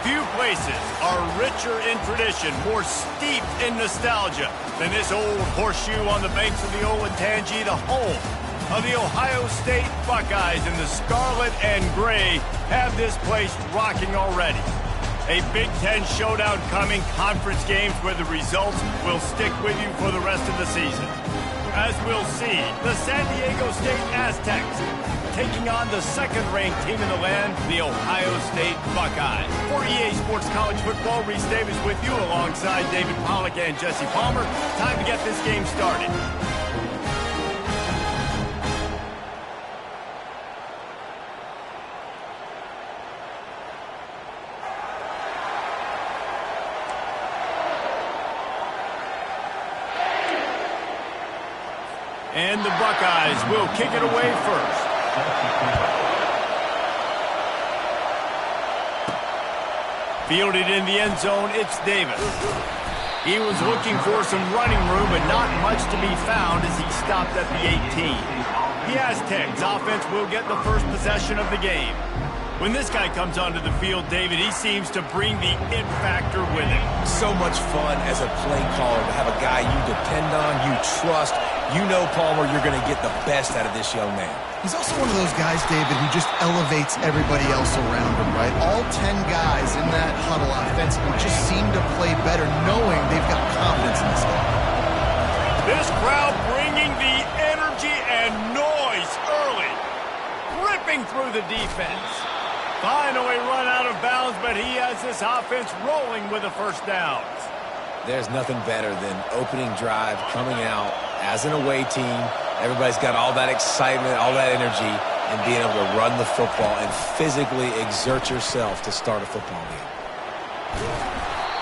Few places are richer in tradition, more steeped in nostalgia than this old horseshoe on the banks of the Olentangy, the home of the Ohio State Buckeyes. And the scarlet and gray have this place rocking already. A Big Ten showdown coming, conference games where the results will stick with you for the rest of the season. As we'll see, the San Diego State Aztecs taking on the second-ranked team in the land, the Ohio State Buckeyes. For EA Sports College Football, Reese Davis with you alongside David Pollack and Jesse Palmer. Time to get this game started. And the Buckeyes will kick it away first. Fielded in the end zone, it's Davis. He was looking for some running room, but not much to be found as he stopped at the 18. The Aztecs offense will get the first possession of the game. When this guy comes onto the field, David, he seems to bring the it factor with him. So much fun as a play caller to have a guy you depend on, you trust. You know, Palmer, you're going to get the best out of this young man. He's also one of those guys, David, who just elevates everybody else around him, right? All 10 guys in that huddle offensively just seem to play better knowing they've got confidence in this guy. This crowd bringing the energy and noise early, ripping through the defense. Finally run out of bounds, but he has this offense rolling with a first down. There's nothing better than opening drive, coming out as an away team. Everybody's got all that excitement, all that energy, and being able to run the football and physically exert yourself to start a football game.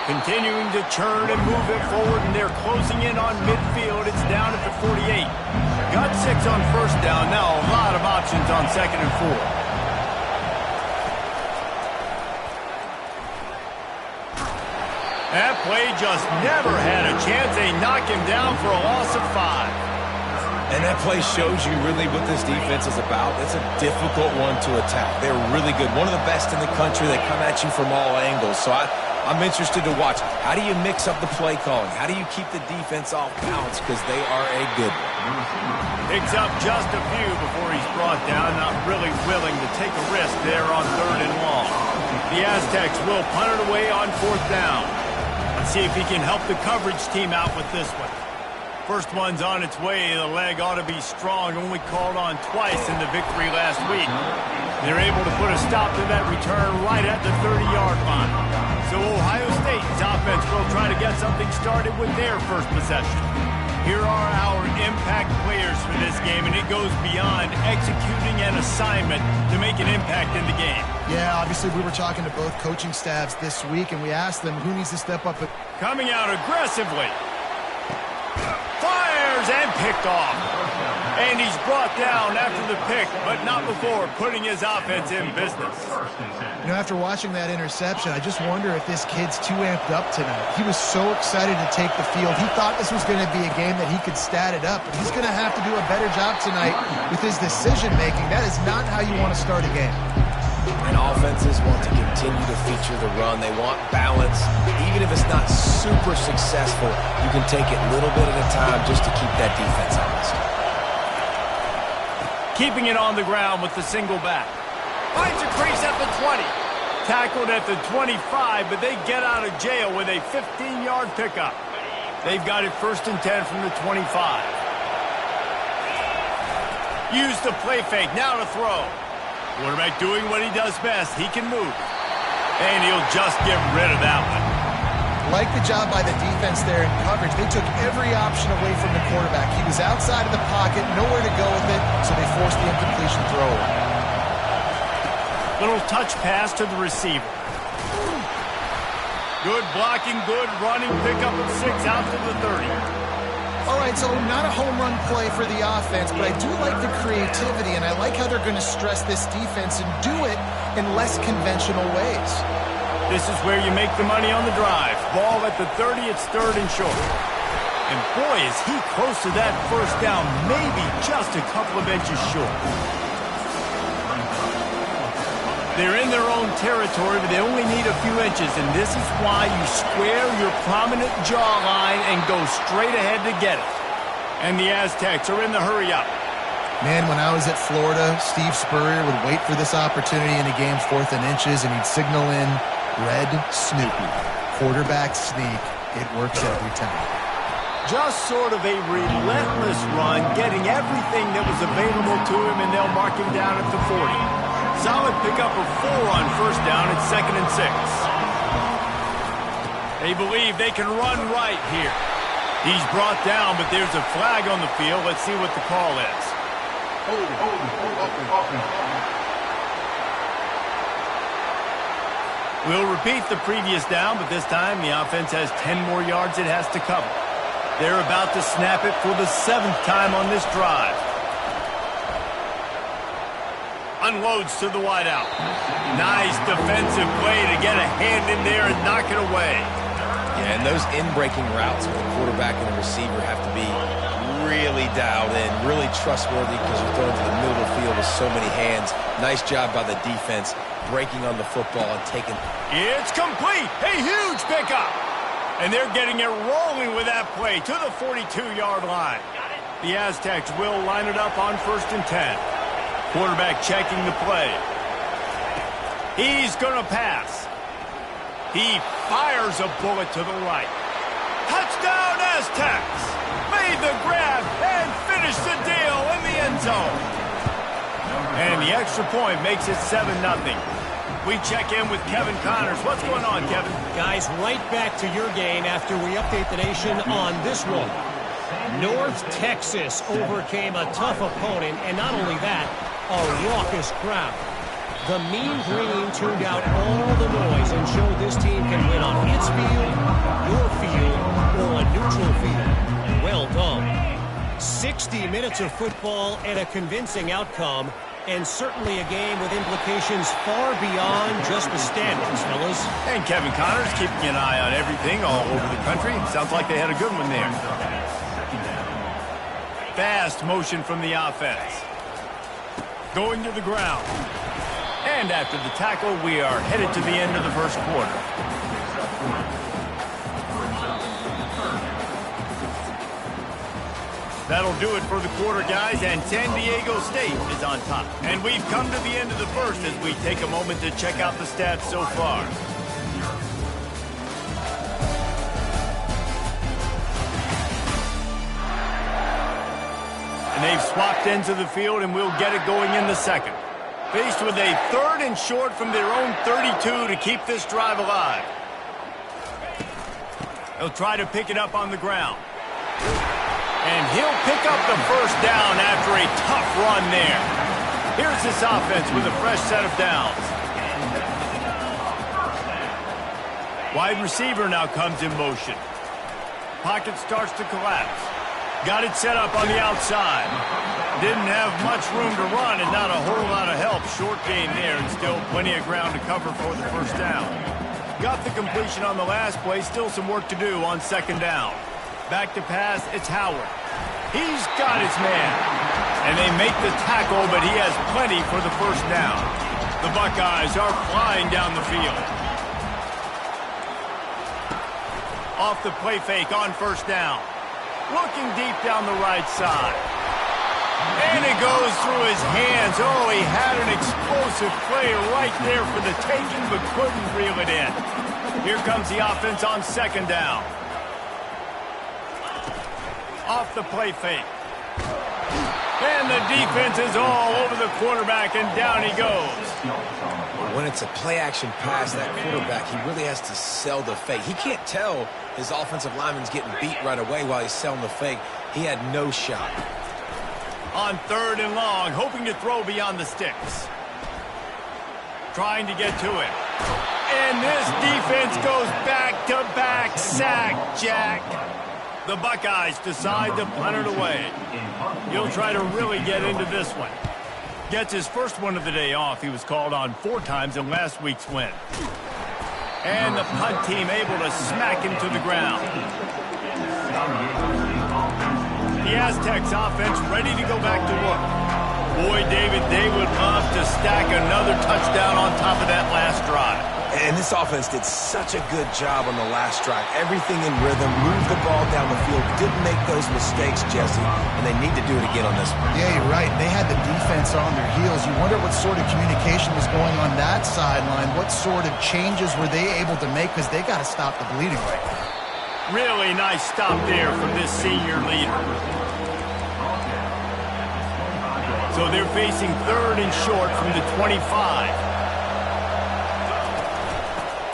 Continuing to churn and move it forward, and they're closing in on midfield. It's down at the 48. Got 6 on first down. Now a lot of options on second and 4. That play just never had a chance. They knock him down for a loss of 5. And that play shows you really what this defense is about. It's a difficult one to attack. They're really good. One of the best in the country. They come at you from all angles. So I'm interested to watch. How do you mix up the play calling? How do you keep the defense off balance? Because they are a good one. Picks up just a few before he's brought down. Not really willing to take a risk there on 3rd and long. The Aztecs will punt it away on 4th down. Let's see if he can help the coverage team out with this one. First one's on its way. The leg ought to be strong. Only called on twice in the victory last week. They're able to put a stop to that return right at the 30-yard line. So Ohio State's offense will try to get something started with their first possession. Here are our impact players for this game, and it goes beyond executing an assignment to make an impact in the game. Yeah, obviously we were talking to both coaching staffs this week, and we asked them who needs to step up. Coming out aggressively. Fires and picked off. And he's brought down after the pick, but not before putting his offense in business. You know, after watching that interception, I just wonder if this kid's too amped up tonight. He was so excited to take the field. He thought this was going to be a game that he could stat it up, but he's going to have to do a better job tonight with his decision-making. That is not how you want to start a game. And offenses want to continue to feature the run. They want balance. Even if it's not super successful, you can take it little bit at a time just to keep that defense honest. Keeping it on the ground with the single back. Finds a crease at the 20. Tackled at the 25, but they get out of jail with a 15-yard pickup. They've got it 1st and 10 from the 25. Use the play fake. Now to throw. Quarterback doing what he does best. He can move. And he'll just get rid of that one. Like the job by the defense there in coverage. They took every option away from the quarterback. He was outside of the pocket, nowhere to go with it, so they forced the incompletion throw. Little touch pass to the receiver. Good blocking, good running, pickup of 6 out to the 30. All right, so not a home run play for the offense, but I do like the creativity, and I like how they're going to stress this defense and do it in less conventional ways. This is where you make the money on the drive. Ball at the 30, it's 3rd and short. And boy, is he close to that first down, maybe just a couple of inches short. They're in their own territory, but they only need a few inches, and this is why you square your prominent jawline and go straight ahead to get it. And the Aztecs are in the hurry-up. Man, when I was at Florida, Steve Spurrier would wait for this opportunity in a game's 4th and inches, and he'd signal in red Snoopy. Quarterback sneak. It works every time. Just sort of a relentless run, getting everything that was available to him, and they'll mark him down at the 40. Solid pickup of 4 on first down at 2nd and 6. They believe they can run right here. He's brought down, but there's a flag on the field. Let's see what the call is. We'll repeat the previous down, but this time the offense has 10 more yards it has to cover. They're about to snap it for the 7th time on this drive. Unloads to the wideout. Nice defensive play to get a hand in there and knock it away. Yeah, and those in-breaking routes with the quarterback and the receiver have to be really dialed in, really trustworthy because you're throwing to the middle of the field with so many hands. Nice job by the defense breaking on the football and taking. It's complete. A huge pickup. And they're getting it rolling with that play to the 42-yard line. The Aztecs will line it up on 1st and 10. Quarterback checking the play. He's going to pass. He fires a bullet to the right. Touchdown Aztecs! Made the grab and finished the deal in the end zone. And the extra point makes it 7-0. We check in with Kevin Connors. What's going on, Kevin? Guys, right back to your game after we update the nation on this one. North Texas overcame a tough opponent, and not only that, a raucous crowd. The Mean Green tuned out all the noise and showed this team can win on its field, your field, or a neutral field. Well done. 60 minutes of football and a convincing outcome, and certainly a game with implications far beyond just the standings, fellas. And Kevin Connors keeping an eye on everything all over the country. Sounds like they had a good one there. Fast motion from the offense. Going to the ground. And after the tackle, we are headed to the end of the first quarter. That'll do it for the quarter, guys, and San Diego State is on top. And we've come to the end of the first as we take a moment to check out the stats so far. And they've swapped ends of the field, and we'll get it going in the second. Faced with a 3rd and short from their own 32 to keep this drive alive. They'll try to pick it up on the ground. And he'll pick up the first down after a tough run there. Here's this offense with a fresh set of downs. Wide receiver now comes in motion. Pocket starts to collapse. Got it set up on the outside. Didn't have much room to run and not a whole lot of help. Short gain there and still plenty of ground to cover for the first down. Got the completion on the last play. Still some work to do on 2nd down. Back to pass, it's Howard. He's got his man. And they make the tackle, but he has plenty for the first down. The Buckeyes are flying down the field. Off the play fake on 1st down. Looking deep down the right side. And it goes through his hands. Oh, he had an explosive play right there for the taking, but couldn't reel it in. Here comes the offense on 2nd down. Off the play fake. And the defense is all over the quarterback, and down he goes. When it's a play-action pass, that quarterback, he really has to sell the fake. He can't tell his offensive lineman's getting beat right away while he's selling the fake. He had no shot. On 3rd and long, hoping to throw beyond the sticks. Trying to get to it. And this defense goes back-to-back sack, Jack. The Buckeyes decide to punt it away. He'll try to really get into this one. Gets his first one of the day off. He was called on 4 times in last week's win. And the punt team able to smack him to the ground. The Aztecs offense ready to go back to work. Boy, David, they would love to stack another touchdown on top of that last drive. And this offense did such a good job on the last drive. Everything in rhythm, moved the ball down the field, didn't make those mistakes, Jesse, and they need to do it again on this one. Yeah, you're right. They had the defense on their heels. You wonder what sort of communication was going on that sideline. What sort of changes were they able to make, because they got to stop the bleeding right now. Really nice stop there from this senior leader. So they're facing 3rd and short from the 25.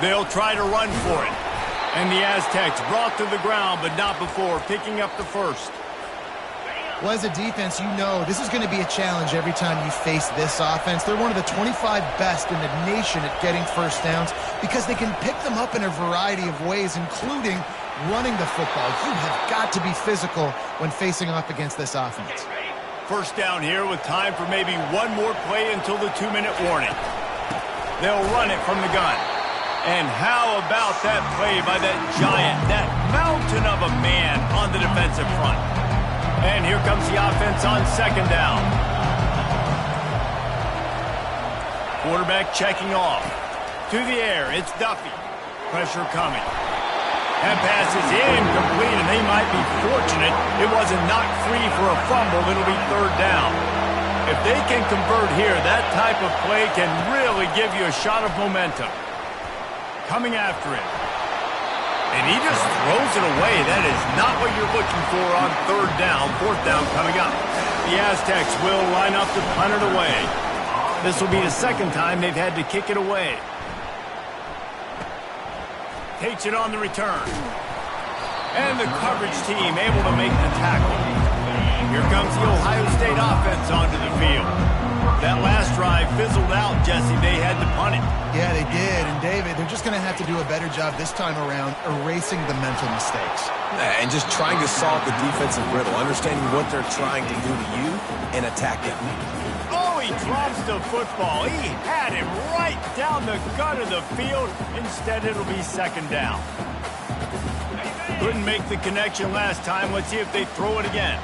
They'll try to run for it. And the Aztecs brought to the ground, but not before picking up the first. Well, as a defense, you know this is going to be a challenge every time you face this offense. They're one of the 25 best in the nation at getting first downs because they can pick them up in a variety of ways, including running the football. You have got to be physical when facing off against this offense. First down here with time for maybe one more play until the 2-minute warning. They'll run it from the gun. And how about that play by that giant, that mountain of a man on the defensive front. And here comes the offense on 2nd down. Quarterback checking off. To the air, it's Duffy. Pressure coming. That pass is incomplete, and they might be fortunate it wasn't knocked free for a fumble. It'll be 3rd down. If they can convert here, that type of play can really give you a shot of momentum. Coming after him. And he just throws it away. That is not what you're looking for on 3rd down. 4th down coming up. The Aztecs will line up to punt it away. This will be the 2nd time they've had to kick it away. Takes it on the return. And the coverage team able to make the tackle. Here comes the Ohio State offense onto the field. That last drive fizzled out, Jesse. They had to punt it. Yeah, they did. And, David, they're just going to have to do a better job this time around erasing the mental mistakes. And just trying to solve the defensive riddle, understanding what they're trying to do to you and attack them. Oh, he drops the football. He had him right down the gut of the field. Instead, it'll be 2nd down. Couldn't make the connection last time. Let's see if they throw it again.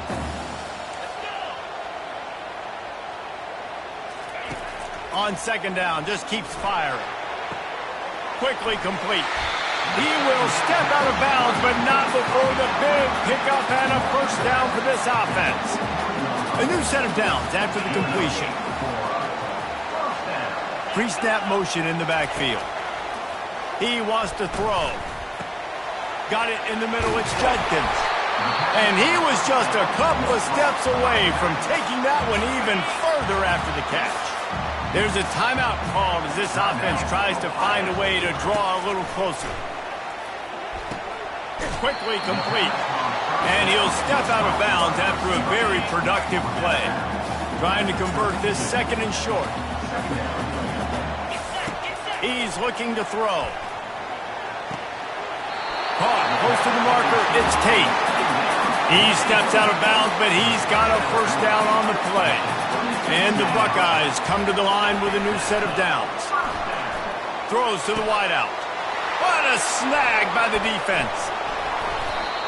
On 2nd down, just keeps firing. Quickly complete. He will step out of bounds, but not before the big pickup and a first down for this offense. A new set of downs after the completion. Pre-snap motion in the backfield. He wants to throw. Got it in the middle, it's Judkins. And he was just a couple of steps away from taking that one even further after the catch. There's a timeout called as this offense tries to find a way to draw a little closer. Quickly complete. And he'll step out of bounds after a very productive play. Trying to convert this 2nd and short. He's looking to throw. Caught close to the marker, it's Tate. He steps out of bounds, but he's got a first down on the play. And the Buckeyes come to the line with a new set of downs. Throws to the wideout. What a snag by the defense.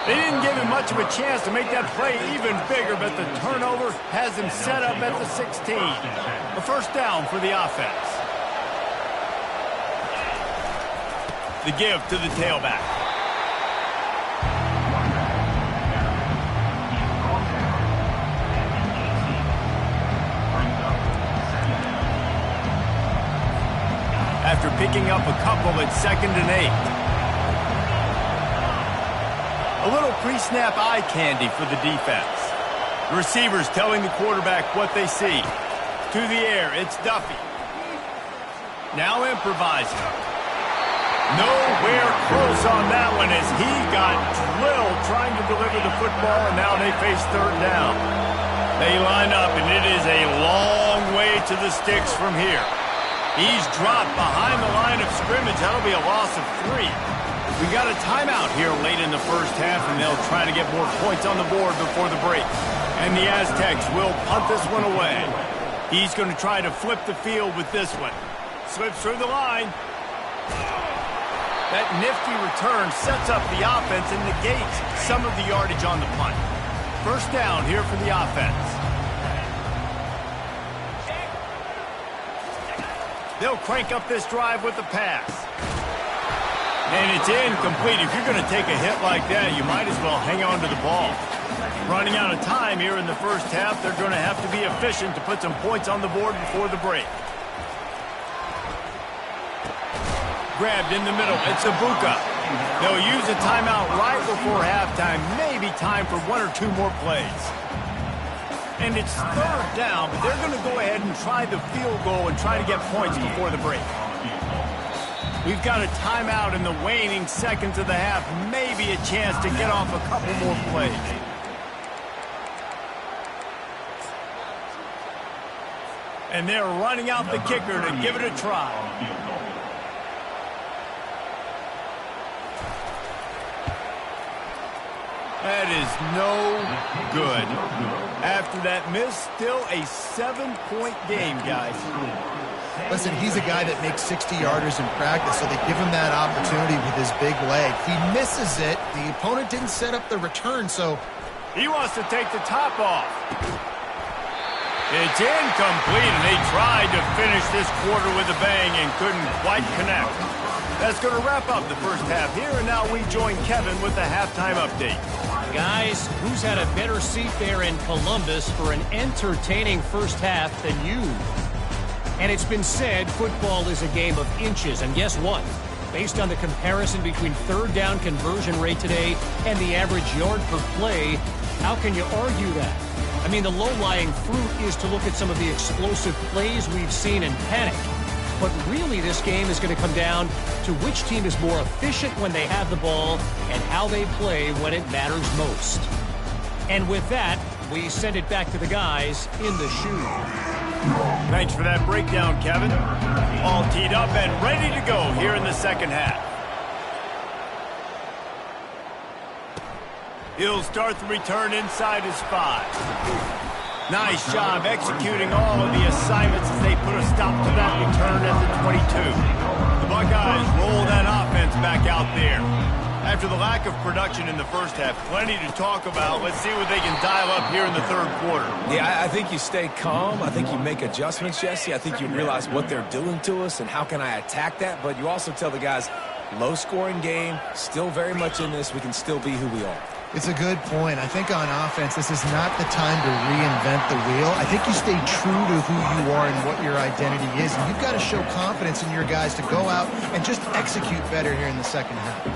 They didn't give him much of a chance to make that play even bigger, but the turnover has him set up at the 16. A first down for the offense. The give to the tailback. After picking up a couple at 2nd and 8. A little pre-snap eye candy for the defense. The receivers telling the quarterback what they see. To the air, it's Duffy. Now improvising. Nowhere close on that one as he got drilled trying to deliver the football, and now they face 3rd down. They line up, and it is a long way to the sticks from here. He's dropped behind the line of scrimmage. That'll be a loss of 3. We got a timeout here late in the first half, and they'll try to get more points on the board before the break. And the Aztecs will punt this one away. He's going to try to flip the field with this one. Slips through the line. That nifty return sets up the offense and negates some of the yardage on the punt. First down here for the offense. They'll crank up this drive with the pass. And it's incomplete. If you're going to take a hit like that, you might as well hang on to the ball. Running out of time here in the first half, they're going to have to be efficient to put some points on the board before the break. Grabbed in the middle. It's Ibuka. They'll use a timeout right before halftime. Maybe time for one or two more plays. And it's third down, but they're going to go ahead and try the field goal and try to get points before the break. We've got a timeout in the waning seconds of the half. Maybe a chance to get off a couple more plays. And they're running out the kicker to give it a try. That is no good. After that miss, still a 7-point game, guys. Listen, he's a guy that makes 60-yarders in practice, so they give him that opportunity with his big leg. He misses it. The opponent didn't set up the return, so... He wants to take the top off. It's incomplete, and they tried to finish this quarter with a bang and couldn't quite connect. That's going to wrap up the first half here, and now we join Kevin with the halftime update. Guys, who's had a better seat there in Columbus for an entertaining first half than you? And it's been said football is a game of inches, and guess what? Based on the comparison between third down conversion rate today and the average yard per play, how can you argue that? I mean, the low-lying fruit is to look at some of the explosive plays we've seen in panic. But really, this game is going to come down to which team is more efficient when they have the ball and how they play when it matters most. And with that, we send it back to the guys in the shoe. Thanks for that breakdown, Kevin. All teed up and ready to go here in the second half. He'll start the return inside his 5. Nice job executing all of the assignments as they put a stop to that return at the 22. The Buckeyes roll that offense back out there. After the lack of production in the first half, plenty to talk about. Let's see what they can dial up here in the third quarter. Yeah, I think you stay calm. I think you make adjustments, Jesse. I think you realize what they're doing to us and how can I attack that. But you also tell the guys, low-scoring game, still very much in this. We can still be who we are. It's a good point. I think on offense, this is not the time to reinvent the wheel. I think you stay true to who you are and what your identity is. And you've got to show confidence in your guys to go out and just execute better here in the second half.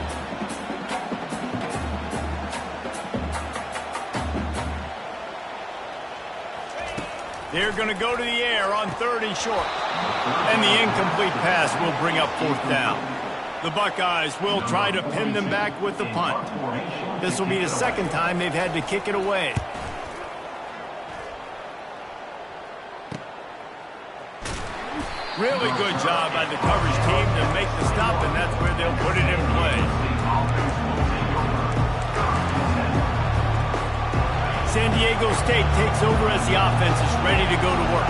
They're going to go to the air on 3rd and short. And the incomplete pass will bring up 4th down. The Buckeyes will try to pin them back with the punt. This will be the second time they've had to kick it away. Really good job by the coverage team to make the stop, and that's where they'll put it in play. San Diego State takes over as the offense is ready to go to work.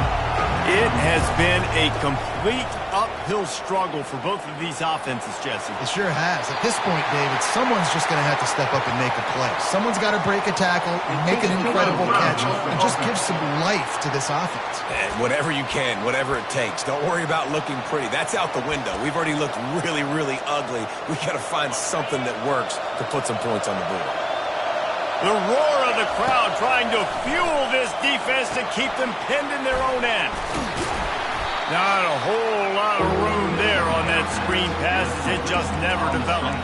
It has been a complete uphill struggle for both of these offenses, Jesse. It sure has. At this point, David, someone's just going to have to step up and make a play. Someone's got to break a tackle, make an incredible catch, and just give some life to this offense. And whatever you can, whatever it takes. Don't worry about looking pretty. That's out the window. We've already looked really, really ugly. We've got to find something that works to put some points on the board. The roar of the crowd trying to fuel this defense to keep them pinned in their own end. Not a whole lot of room there on that screen pass as it just never developed.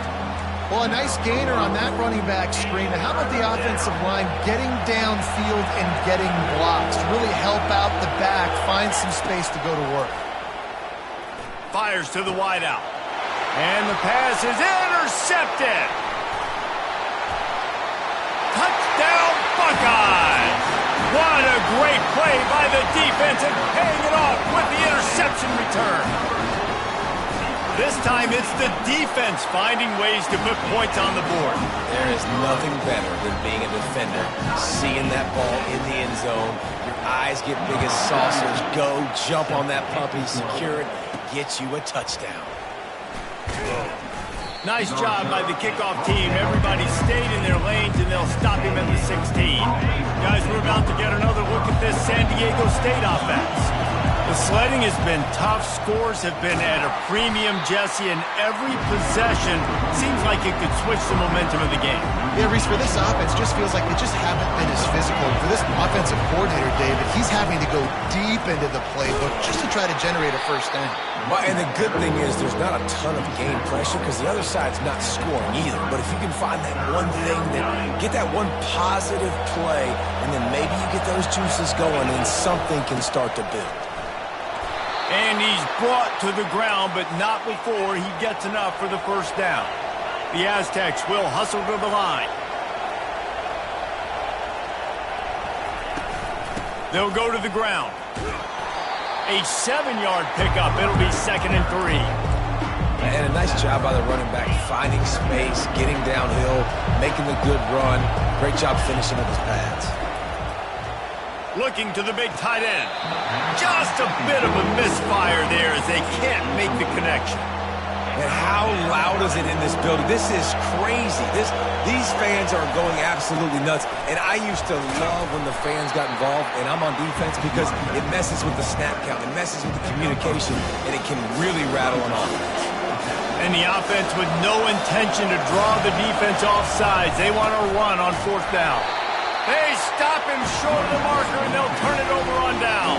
Well, a nice gainer on that running back screen. How about the offensive line getting downfield and getting blocks to really help out the back, find some space to go to work. Fires to the wideout. And the pass is intercepted. Touchdown, Buckeyes! What a great play by the defense and paying it off with the interception return. This time it's the defense finding ways to put points on the board. There is nothing better than being a defender. Seeing that ball in the end zone, your eyes get big as saucers. Go, jump on that puppy, secure it, get you a touchdown. Nice job by the kickoff team. Everybody stayed in their lanes, and they'll stop him at the 16. Guys, we're about to get another look at this San Diego State offense. The The sledding has been tough. Scores have been at a premium, Jesse, and every possession seems like it could switch the momentum of the game. Yeah, Reese, for this offense, just feels like they just haven't been as physical. For this offensive coordinator, David, he's having to go deep into the playbook just to try to generate a first down. Well, and the good thing is there's not a ton of game pressure because the other side's not scoring either. But if you can find that one thing, get that one positive play, and then maybe you get those juices going and something can start to build. And he's brought to the ground, but not before he gets enough for the first down. The Aztecs will hustle to the line. They'll go to the ground. A 7-yard pickup. It'll be 2nd and 3. And a nice job by the running back, finding space, getting downhill, making the good run. Great job finishing up his pads. Looking to the big tight end. Just a bit of a misfire there as they can't make the connection. And how loud is it in this building? This is crazy. These fans are going absolutely nuts. And I used to love when the fans got involved, and I'm on defense because it messes with the snap count. It messes with the communication, and it can really rattle an offense. And the offense with no intention to draw the defense off sides. They want to run on 4th down. They stop him short of the marker, and they'll turn it over on down.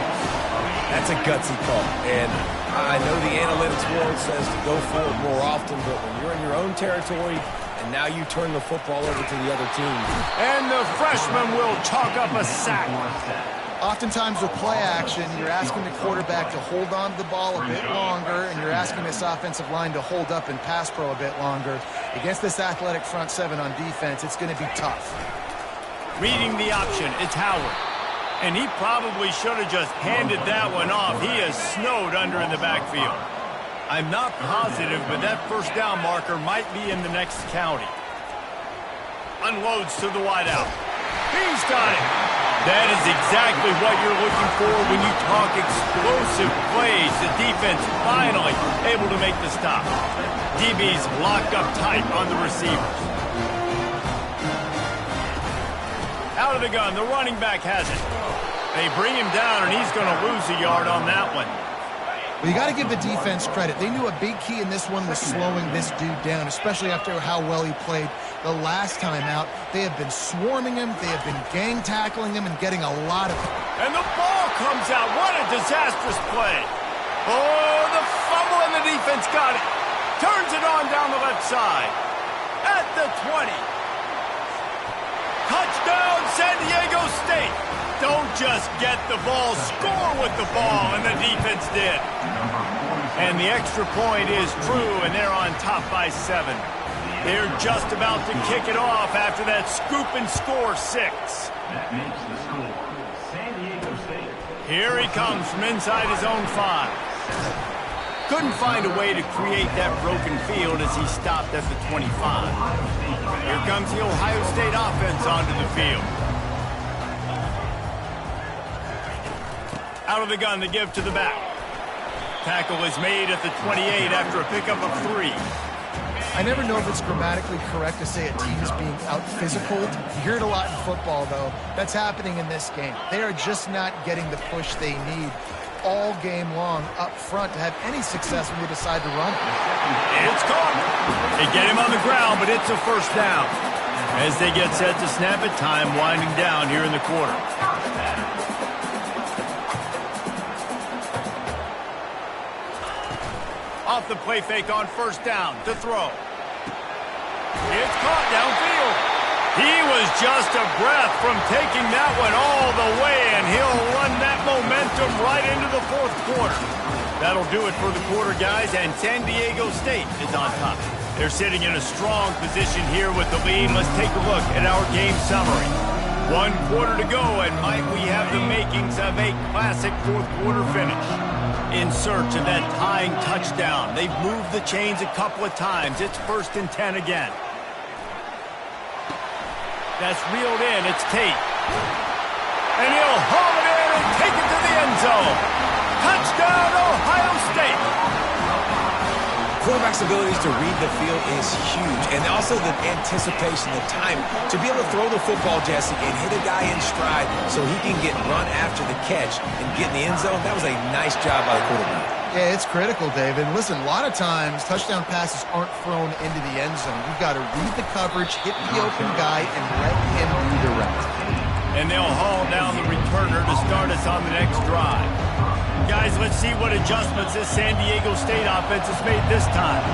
That's a gutsy call. And I know the analytics world says to go for it more often, but when you're in your own territory and now you turn the football over to the other team. And the freshman will chalk up a sack. Oftentimes with play action, you're asking the quarterback to hold on to the ball a bit longer, and you're asking this offensive line to hold up and pass pro a bit longer. Against this athletic front seven on defense, it's going to be tough. Reading the option, it's Howard. And he probably should have just handed that one off. He is snowed under in the backfield. I'm not positive, but that first down marker might be in the next county. Unloads to the wideout. He's got it. That is exactly what you're looking for when you talk explosive plays. The defense finally able to make the stop. DB's locked up tight on the receivers. Out of the gun, the running back has it. They bring him down, and he's going to lose a yard on that one. Well, you got to give the defense credit. They knew a big key in this one was slowing this dude down, especially after how well he played the last time out. They have been swarming him. They have been gang tackling him and getting a lot of it. And the ball comes out. What a disastrous play. Oh, the fumble, and the defense got it. Turns it on down the left side. At the 20. Touchdown, San Diego State. Don't just get the ball, score with the ball, and the defense did. And the extra point is true, and they're on top by 7. They're just about to kick it off after that scoop and score 6. That makes the score San Diego State. Here he comes from inside his own 5. Couldn't find a way to create that broken field as he stopped at the 25. Here comes the Ohio State offense onto the field. Out of the gun, the give to the back. Tackle is made at the 28 after a pickup of 3. I never know if it's grammatically correct to say a team is being out-physicaled. You hear it a lot in football, though. That's happening in this game. They are just not getting the push they need all game long up front to have any success when they decide to run it. It's caught. They get him on the ground, but it's a first down. As they get set to snap it, time winding down here in the quarter. Off the play fake on first down to throw. It's caught downfield. He was just a breath from taking that one all the way, and he'll run that momentum right into the 4th quarter. That'll do it for the quarter, guys, and San Diego State is on top. They're sitting in a strong position here with the lead. Let's take a look at our game summary. 1 quarter to go, and might we have the makings of a classic 4th quarter finish. In search of that tying touchdown. They've moved the chains a couple of times. It's 1st and 10 again. That's reeled in. It's Tate. And he'll haul it in and take it to the end zone. Touchdown, Ohio State. quarterback's abilities to read the field is huge, and also the anticipation, the time to be able to throw the football, Jesse, and hit a guy in stride so he can get run after the catch and get in the end zone. That was a nice job by the quarterback. Yeah, it's critical, David. Listen, a lot of times touchdown passes aren't thrown into the end zone. You've got to read the coverage, hit the open guy, and let him redirect. And they'll haul down the returner to start us on the next drive. Guys, let's see what adjustments this San Diego State offense has made this time.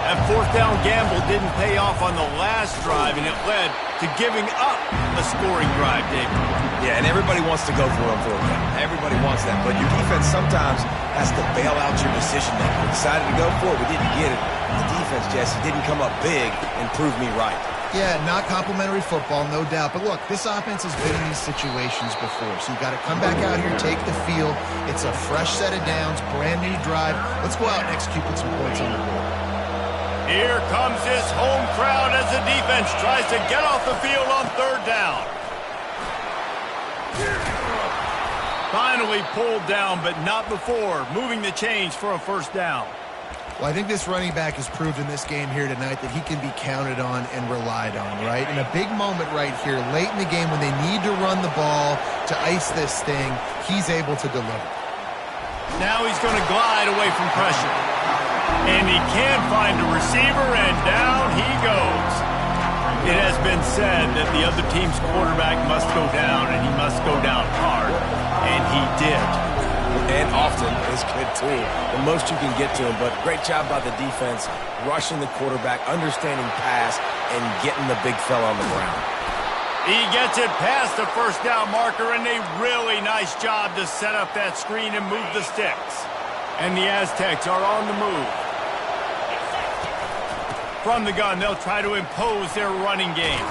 That fourth down gamble didn't pay off on the last drive, and it led to giving up a scoring drive, David. Yeah, and everybody wants to go for it on fourth down. Everybody wants that, but your defense sometimes has to bail out your decision making. We decided to go for it. We didn't get it. The defense, Jesse, didn't come up big and prove me right. Yeah, not complimentary football, no doubt. But look, this offense has been in these situations before. So you got to come back out here, take the field. It's a fresh set of downs, brand new drive. Let's go out and execute with some points on the board. Here comes this home crowd as the defense tries to get off the field on third down. Finally pulled down, but not before moving the chains for a first down. Well, I think this running back has proved in this game here tonight that he can be counted on and relied on, right? In a big moment right here, late in the game when they need to run the ball to ice this thing, he's able to deliver. Now he's going to glide away from pressure. And he can find a receiver, and down he goes. It has been said that the other team's quarterback must go down, and he must go down hard. And he did. And often is good, too. The most you can get to him, but great job by the defense, rushing the quarterback, understanding pass, and getting the big fella on the ground. He gets it past the first down marker, and a really nice job to set up that screen and move the sticks. And the Aztecs are on the move. From the gun, they'll try to impose their running game.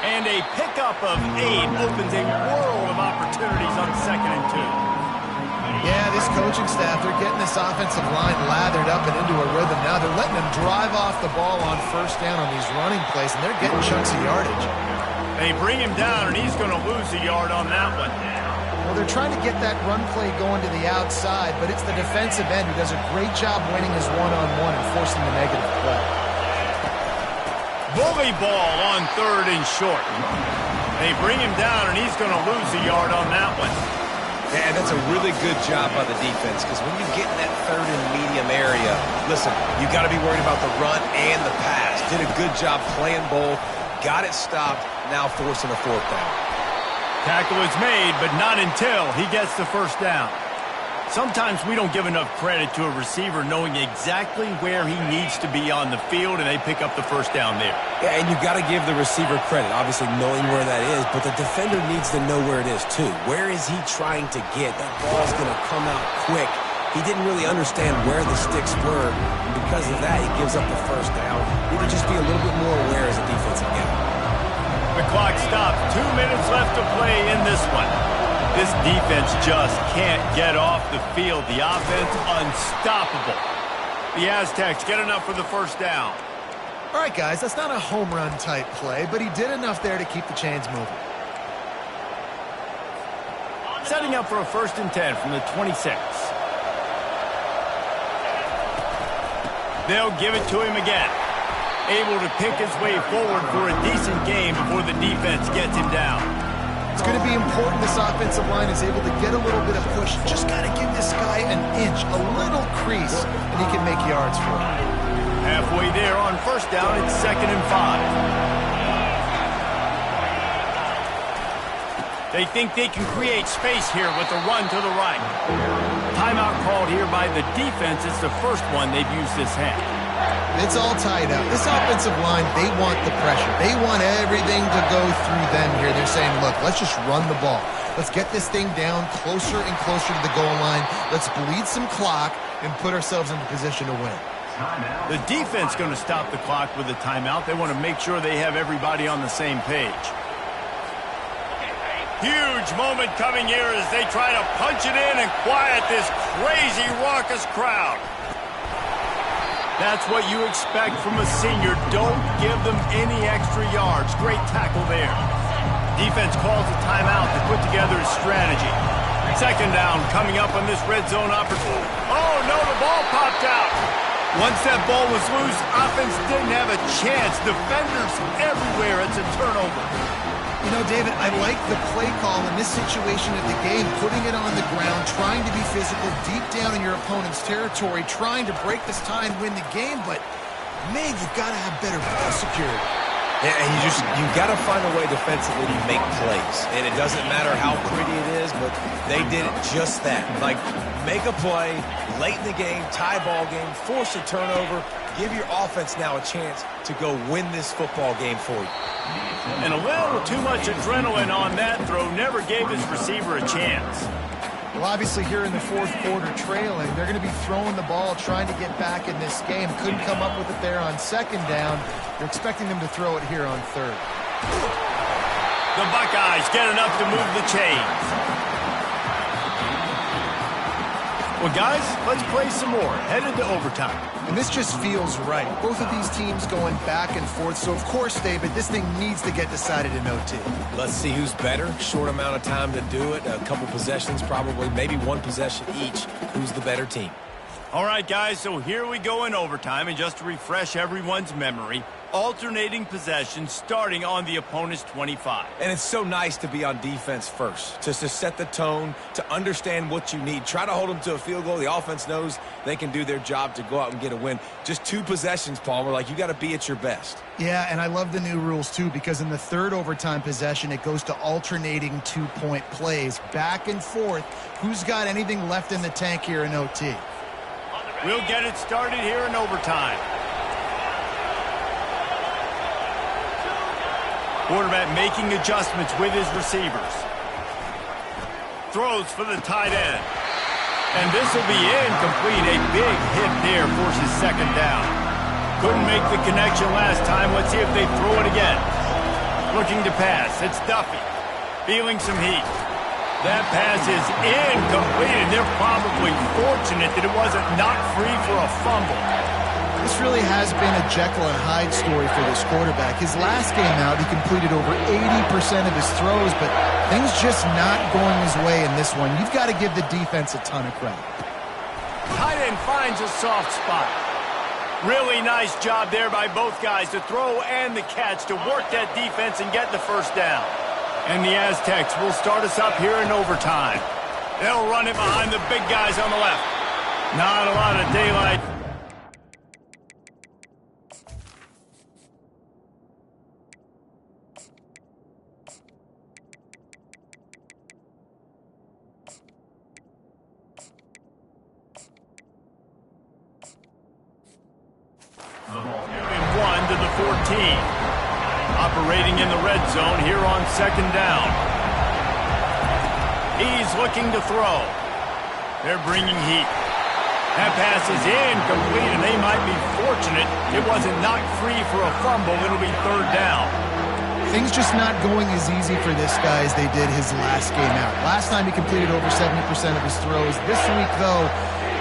And a pickup of 8 opens a world of opportunities on 2nd and 2. Yeah, this coaching staff, they're getting this offensive line lathered up and into a rhythm. Now they're letting them drive off the ball on first down on these running plays, and they're getting chunks of yardage. They bring him down, and he's going to lose a yard on that one. Well, they're trying to get that run play going to the outside, but it's the defensive end who does a great job winning his one-on-one and forcing the negative play. Bully ball on 3rd and short. They bring him down, and he's going to lose a yard on that one. Yeah, that's a really good job by the defense, because when you get in that 3rd and medium area, listen, you got to be worried about the run and the pass. Did a good job playing both, got it stopped, now forcing a 4th down. Tackle is made, but not until he gets the first down. Sometimes we don't give enough credit to a receiver knowing exactly where he needs to be on the field, and they pick up the first down there. Yeah, and you got to give the receiver credit, obviously knowing where that is, but the defender needs to know where it is too. Where is he trying to get? That ball's going to come out quick. He didn't really understand where the sticks were, and because of that, he gives up the first down. Need to just be a little bit more aware as a defensive guy. The clock stops. 2 minutes left to play in this one. This defense just can't get off the field. The offense unstoppable. The Aztecs get enough for the first down. All right, guys, that's not a home run type play, but he did enough there to keep the chains moving. Setting up for a 1st and 10 from the 26. They'll give it to him again. Able to pick his way forward for a decent game before the defense gets him down. It's going to be important this offensive line is able to get a little bit of push. Just got to give this guy an inch, a little crease, and he can make yards for it. Halfway there on first down, it's 2nd and 5. They think they can create space here with the run to the right. Timeout called here by the defense. It's the first one they've used this half. It's all tied up. This offensive line, they want the pressure. They want everything to go through them here. They're saying, look, let's just run the ball. Let's get this thing down closer and closer to the goal line. Let's bleed some clock and put ourselves into position to win. The defense going to stop the clock with a timeout. They want to make sure they have everybody on the same page. Huge moment coming here as they try to punch it in and quiet this crazy, raucous crowd. That's what you expect from a senior. Don't give them any extra yards. Great tackle there. Defense calls a timeout to put together a strategy. 2nd down coming up on this red zone opportunity. Oh, no, the ball popped out. Once that ball was loose, offense didn't have a chance. Defenders everywhere. It's a turnover. You know, David, I like the play call in this situation of the game, putting it on the ground, trying to be physical deep down in your opponent's territory, trying to break this tie and win the game, but, man, you've got to have better ball security. Yeah, and you got to find a way defensively to make plays. And it doesn't matter how pretty it is, but they did it just that. Like, make a play late in the game, tie ball game, force a turnover, give your offense now a chance to go win this football game for you. And a little too much adrenaline on that throw never gave his receiver a chance. Well, obviously here in the fourth quarter trailing, they're going to be throwing the ball, trying to get back in this game. Couldn't come up with it there on second down. You're expecting them to throw it here on third. The Buckeyes get enough to move the chains. Well, guys, let's play some more. Headed to overtime. And this just feels right. Both of these teams going back and forth. So, of course, David, this thing needs to get decided in OT. Let's see who's better. Short amount of time to do it. A couple possessions, probably, maybe one possession each. Who's the better team? All right, guys, so here we go in overtime. And just to refresh everyone's memory, alternating possessions starting on the opponent's 25. And it's so nice to be on defense first, just to set the tone, to understand what you need. Try to hold them to a field goal. The offense knows they can do their job to go out and get a win. Just 2 possessions, Palmer. Like, you got to be at your best. Yeah, and I love the new rules, too, because in the third overtime possession, it goes to alternating 2-point plays. Back and forth. Who's got anything left in the tank here in OT? We'll get it started here in overtime. Quarterback making adjustments with his receivers. Throws for the tight end. And this will be incomplete. A big hit there forces second down. Couldn't make the connection last time. Let's see if they throw it again. Looking to pass. It's Duffy. Feeling some heat. That pass is incomplete, and they're probably fortunate that it wasn't knocked free for a fumble. This really has been a Jekyll and Hyde story for this quarterback. His last game out, he completed over 80% of his throws, but things just not going his way in this one. You've got to give the defense a ton of credit. Tight end finds a soft spot. Really nice job there by both guys, the throw and the catch, to work that defense and get the first down. And the Aztecs will start us up here in overtime. They'll run it behind the big guys on the left. Not a lot of daylight. And 1 to the 14. Operating in the red zone here on second down. He's looking to throw. They're bringing heat. That pass is incomplete, and they might be fortunate it wasn't knocked free for a fumble. It'll be third down. Things just not going as easy for this guy as they did his last game out. Last time he completed over 70% of his throws. This week, though,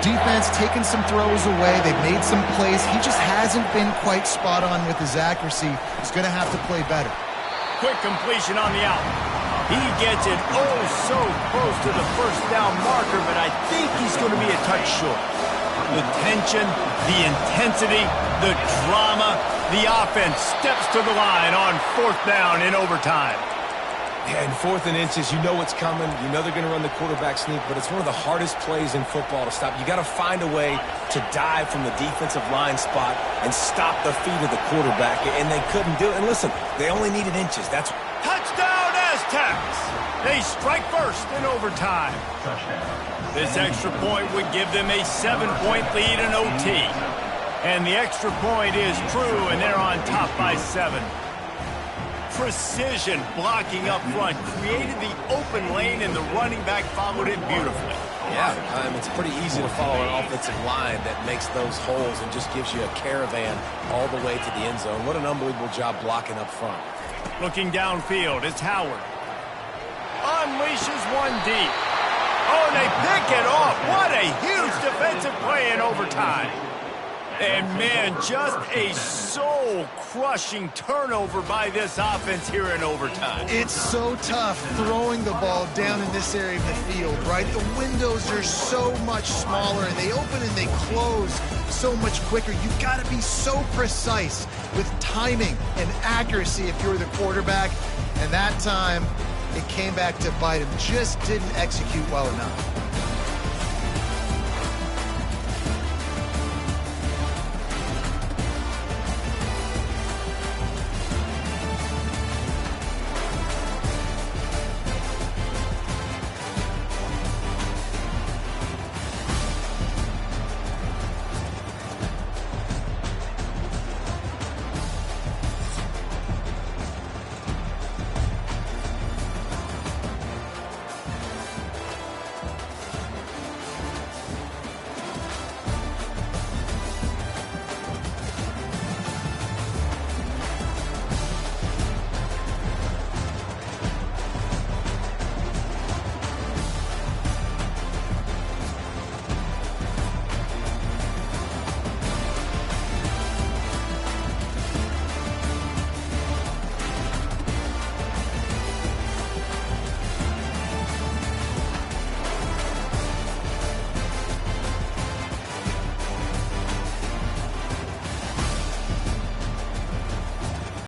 defense taking some throws away. They've made some plays. He just hasn't been quite spot on with his accuracy. He's going to have to play better. Quick completion on the out. He gets it oh so close to the first down marker, but I think he's going to be a touch short. The tension, the intensity, the drama, the offense steps to the line on fourth down in overtime. Yeah, in 4th and inches, you know what's coming. You know they're going to run the quarterback sneak, but it's one of the hardest plays in football to stop. You got to find a way to dive from the defensive line spot and stop the feet of the quarterback, and they couldn't do it. And listen, they only needed inches. That's touchdown Aztecs. They strike first in overtime. This extra point would give them a 7-point lead in OT. And the extra point is true, and they're on top by 7. Precision blocking up front created the open lane, and the running back followed it beautifully. Yeah, it's pretty easy to follow an offensive line that makes those holes and just gives you a caravan all the way to the end zone. What an unbelievable job blocking up front. Looking downfield, it's Howard. Unleashes one deep. Oh, and they pick it off. What a huge defensive play in overtime. And, man, just a soul-crushing turnover by this offense here in overtime. It's so tough throwing the ball down in this area of the field, right? The windows are so much smaller, and they open and they close so much quicker. You've got to be so precise with timing and accuracy if you're the quarterback. And that time, it came back to bite him. Just didn't execute well enough.